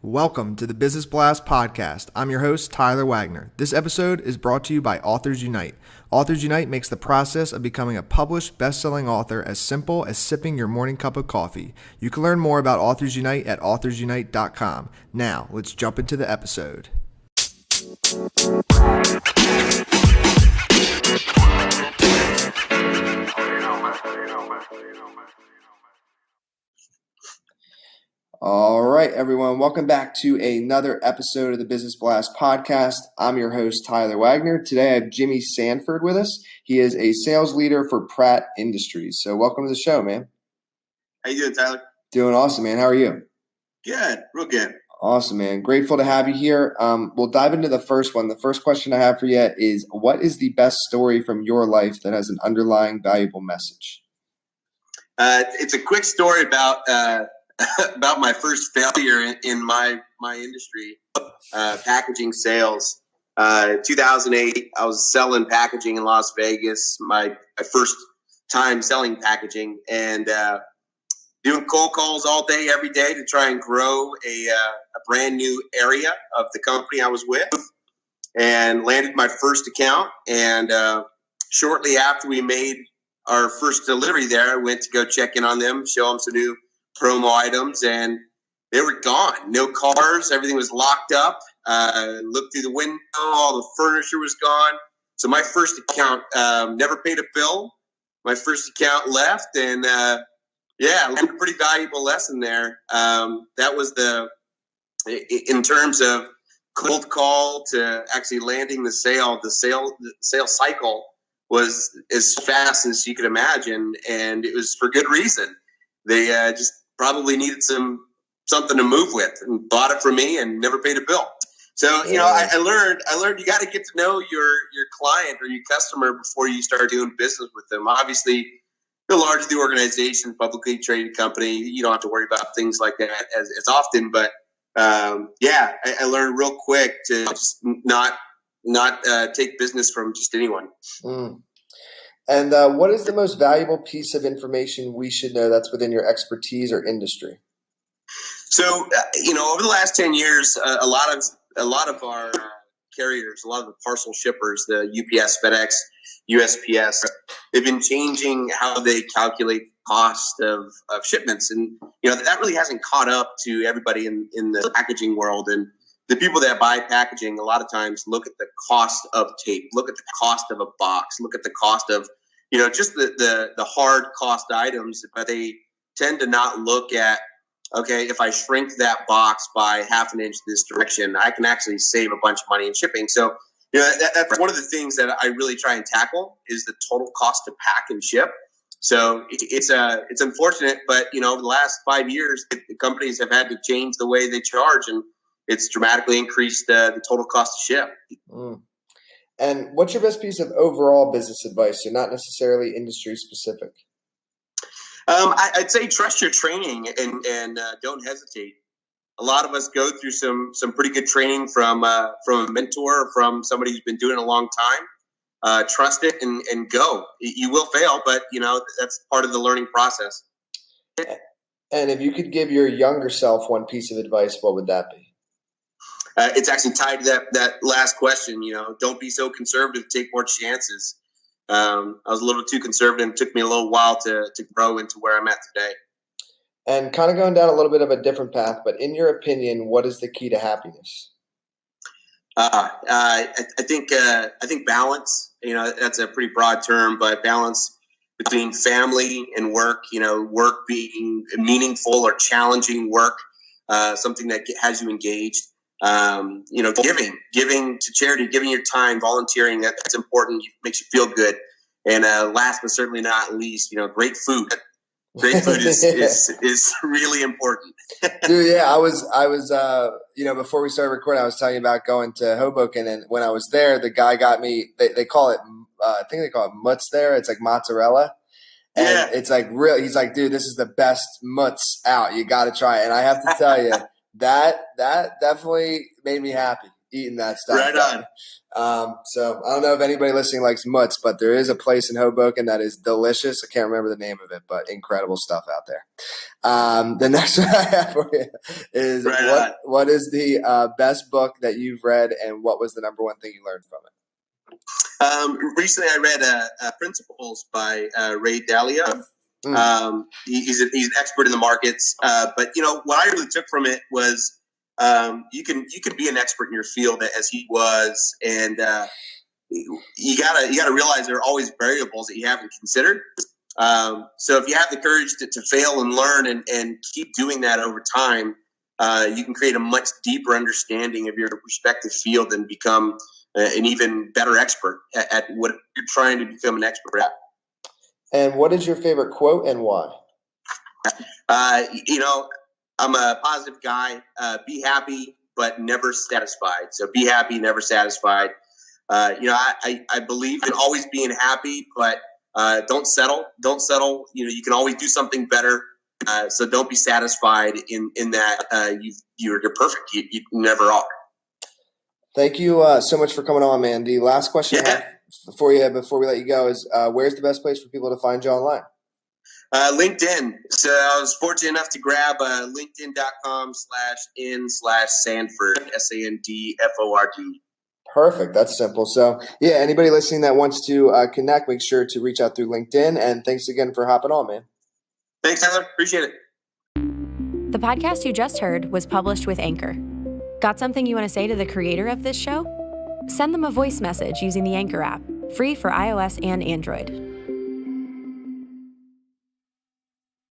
Welcome to the Business Blast podcast. I'm your host, Tyler Wagner. This episode is brought to you by Authors Unite. Authors Unite makes the process of becoming a published, best-selling author as simple as sipping your morning cup of coffee. You can learn more about Authors Unite at authorsunite.com. Now, let's jump into the episode. All right, everyone. Welcome back to another episode of the Business Blast podcast. I'm your host, Tyler Wagner. Today, I have Jimmy Sandford with us. He is a sales leader for Pratt Industries. So welcome to the show, man. How you doing, Tyler? Doing awesome, man. How are you? Good. Real good. Awesome, man. Grateful to have you here. We'll dive into the first one. The first question I have for you is, what is the best story from your life that has an underlying valuable message? It's a quick story about about my first failure in my industry, packaging sales. 2008, I was selling packaging in Las Vegas, my first time selling packaging, and doing cold calls all day, every day to try and grow a brand new area of the company I was with, and landed my first account. And shortly after we made our first delivery there, I went to go check in on them, show them some new promo items, and they were gone. No cars. Everything was locked up. Looked through the window. All the furniture was gone. So my first account never paid a bill. My first account left, and I learned a pretty valuable lesson there. That was in terms of cold call to actually landing the sale. The sales cycle was as fast as you could imagine, and it was for good reason. They just probably needed something to move with, and bought it from me and never paid a bill. So, I learned you got to get to know your client or your customer before you start doing business with them. Obviously, the larger the organization, publicly traded company, you don't have to worry about things like that as often. But I learned real quick to just not take business from just anyone. Mm. And what is the most valuable piece of information we should know that's within your expertise or industry? So, over the last 10 years, a lot of our carriers, a lot of the parcel shippers, the UPS, FedEx, USPS, they've been changing how they calculate cost of shipments. And, that really hasn't caught up to everybody in the packaging world. And the people that buy packaging a lot of times look at the cost of tape, look at the cost of a box, look at the cost of, just the hard cost items, but they tend to not look at, okay, if I shrink that box by half an inch this direction, I can actually save a bunch of money in shipping. So, that's one of the things that I really try and tackle is the total cost to pack and ship. So it's unfortunate, but over the last 5 years, the companies have had to change the way they charge, and it's dramatically increased the total cost to ship. Mm. And what's your best piece of overall business advice? So not necessarily industry specific. I'd say trust your training and don't hesitate. A lot of us go through some pretty good training from a mentor or from somebody who's been doing it a long time. Trust it and go. You will fail, but that's part of the learning process. And if you could give your younger self one piece of advice, what would that be? It's actually tied to that last question. Don't be so conservative. Take more chances. I was a little too conservative. It took me a little while to grow into where I'm at today. And kind of going down a little bit of a different path, but in your opinion, what is the key to happiness? I think balance. That's a pretty broad term, but balance between family and work. Work being meaningful or challenging work, something that has you engaged. Giving to charity, giving your time, volunteering, that's important. It makes you feel good. And last but certainly not least, great food. Great food is really important. Dude, yeah, I was before we started recording, I was telling you about going to Hoboken, and when I was there, the guy got me. They call it, I think they call it mutts there. It's like mozzarella, and it's like real. He's like, dude, this is the best mutts out. You got to try it. And I have to tell you. That definitely made me happy. eating that stuff. Right on. So I don't know if anybody listening likes mutts, but there is a place in Hoboken that is delicious. I can't remember the name of it, but incredible stuff out there. The next one I have for you is what is the best book that you've read, and what was the number one thing you learned from it? Recently, I read Principles by Ray Dalio. He's an expert in the markets, but what I really took from it was you can be an expert in your field as he was, and you gotta realize there are always variables that you haven't considered. So if you have the courage to fail and learn and keep doing that over time, you can create a much deeper understanding of your respective field and become an even better expert at what you're trying to become an expert at. And what is your favorite quote and why? I'm a positive guy. Be happy, but never satisfied. So be happy, never satisfied. I believe in always being happy, but don't settle. Don't settle. You can always do something better. So don't be satisfied in that you're perfect. You never are. Thank you so much for coming on, man. The last question I have for you before we let you go is, where's the best place for people to find you online? LinkedIn. So I was fortunate enough to grab linkedin.com/in/Sandford, Sandford. Perfect. That's simple. So yeah, anybody listening that wants to connect, make sure to reach out through LinkedIn. And thanks again for hopping on, man. Thanks, Tyler. Appreciate it. The podcast you just heard was published with Anchor. Got something you want to say to the creator of this show? Send them a voice message using the Anchor app, free for iOS and Android.